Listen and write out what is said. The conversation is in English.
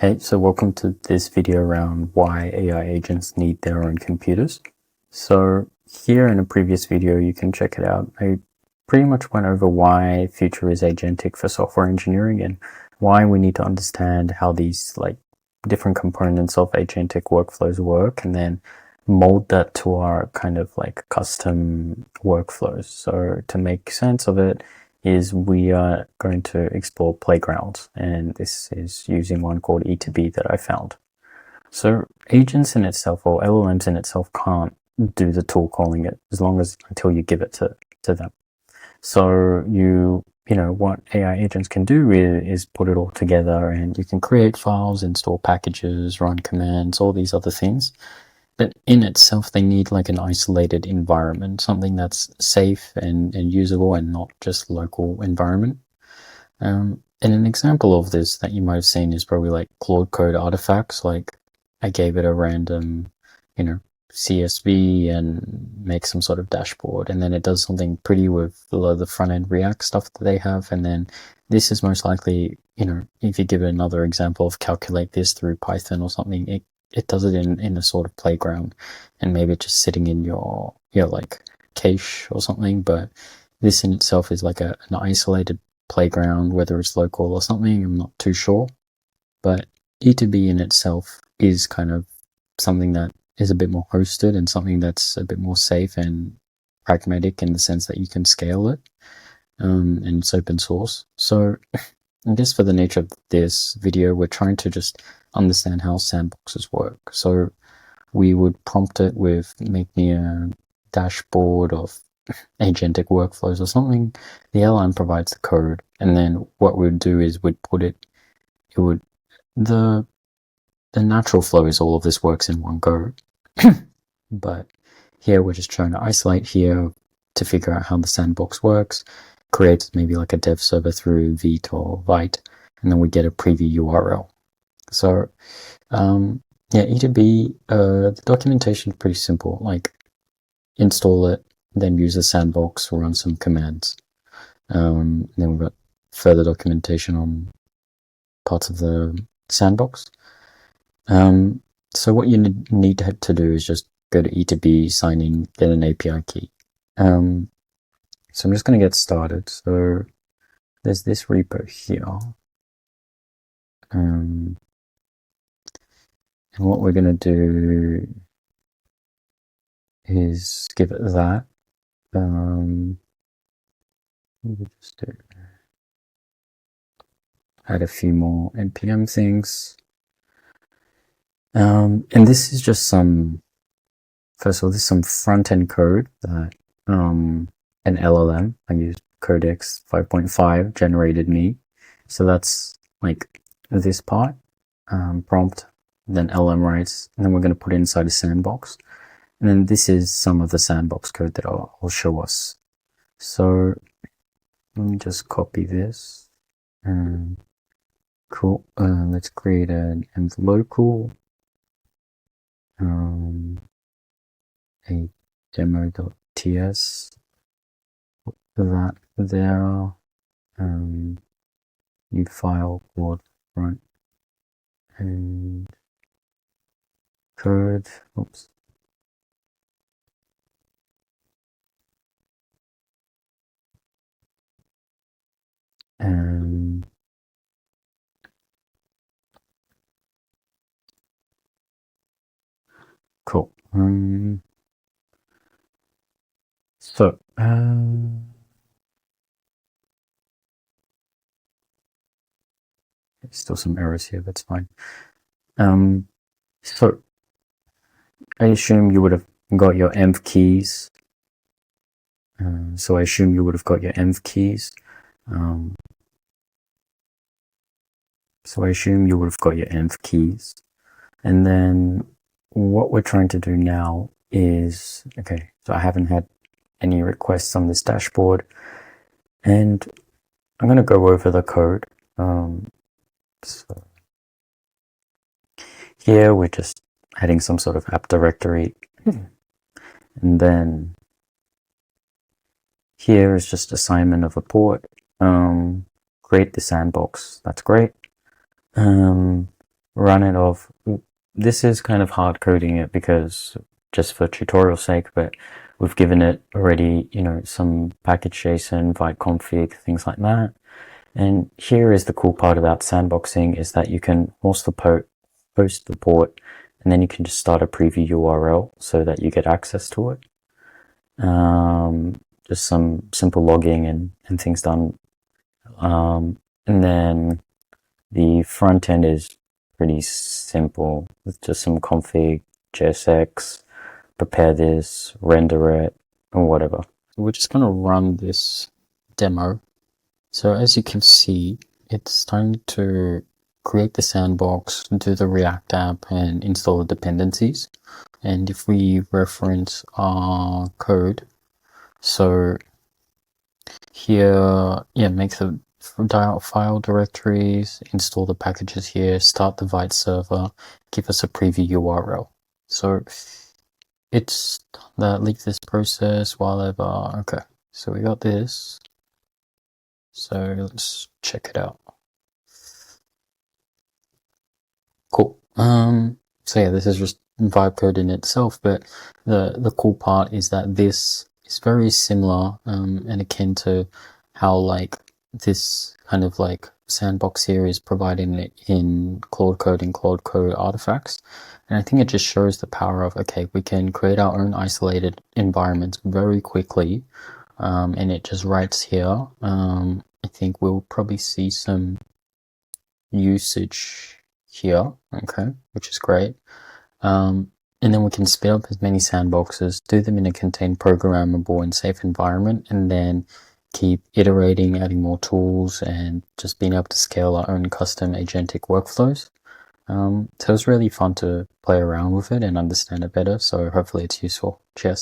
Hey, so welcome to this video around why AI agents need their own computers. So here in a previous video, you can check it out. I pretty much went over why future is agentic for software engineering and why we need to understand how these different components of agentic workflows work and then mold that to our kind of custom workflows. So to make sense of it, is we are going to explore playgrounds, and this is using one called E2B that I found. So agents in itself, or LLMs in itself, can't do the tool calling it as long as until you give it to them. So what AI agents can do is put it all together, and you can create files, install packages, run commands, all these other things. But in itself, they need like an isolated environment, something that's safe and usable and not just local environment. And an example of this that you might have seen is probably like Claude Code artifacts. Like I gave it a random, CSV and make some sort of dashboard, and then it does something pretty with the front end React stuff that they have. And then this is most likely, if you give it another example of calculate this through Python or something, it does it in a sort of playground, and maybe just sitting in your like cache or something. But this in itself is like an isolated playground, whether it's local or something, I'm not too sure. But E2B in itself is kind of something that is a bit more hosted and something that's a bit more safe and pragmatic in the sense that you can scale it, and it's open source. So I guess for the nature of this video, we're trying to just understand how sandboxes work. So we would prompt it with make me a dashboard of agentic workflows or something. The LLM provides the code, and then what we'd do is we'd put it would the natural flow is all of this works in one go. But here we're just trying to isolate here to figure out how the sandbox works, create maybe like a dev server through Vite or Vite, and then we get a preview URL. So E2B, the documentation is pretty simple, like install it, then use the sandbox, run some commands. Then we've got further documentation on parts of the sandbox. So what you need to do is just go to E2B, sign in, get an API key. So I'm just going to get started. So there's this repo here. And what we're going to do is give it that. We'll just add a few more NPM things. And this is just first of all, this is some front-end code that an LLM, I used Codex 5.5, generated me. So that's like this part, prompt, then LM writes, and then we're going to put it inside a sandbox. And then this is some of the sandbox code that I'll show us. So let me just copy this. Cool. Let's create an env local. A demo.ts. Put that there. New file called front and code. Oops. Cool. So still some errors here, that's fine. So I assume you would have got your env keys. So I assume you would have got your env keys. And then what we're trying to do now is, okay, so I haven't had any requests on this dashboard, and I'm going to go over the code. So here we're just adding some sort of app directory, and then here is just assignment of a port. Create the sandbox, that's great. run it off. This is kind of hard coding it because just for tutorial sake, but we've given it already, some package JSON, invite config, things like that. And here is the cool part about sandboxing is that you can host the port, and then you can just start a preview URL so that you get access to it. Just some simple logging and things done. And then the front end is pretty simple with just some config, JSX, prepare this, render it, or whatever. We're just going to run this demo. So as you can see, it's starting to create the sandbox, do the React app, and install the dependencies. And if we reference our code, so here, make the file directories, install the packages here, start the Vite server, give us a preview URL. So it's that leave this process while ever. Okay, so we got this. So let's check it out. Cool. So yeah, this is just vibe code in itself, but the cool part is that this is very similar and akin to how like this kind of like sandbox here is providing it in Claude Code and Claude Code artifacts. And I think it just shows the power of, okay, we can create our own isolated environments very quickly. And it just writes here. I think we'll probably see some usage here, okay, which is great. And then we can spin up as many sandboxes, do them in a contained, programmable, and safe environment, and then keep iterating, adding more tools, and just being able to scale our own custom agentic workflows. So it's really fun to play around with it and understand it better. So hopefully it's useful. Cheers.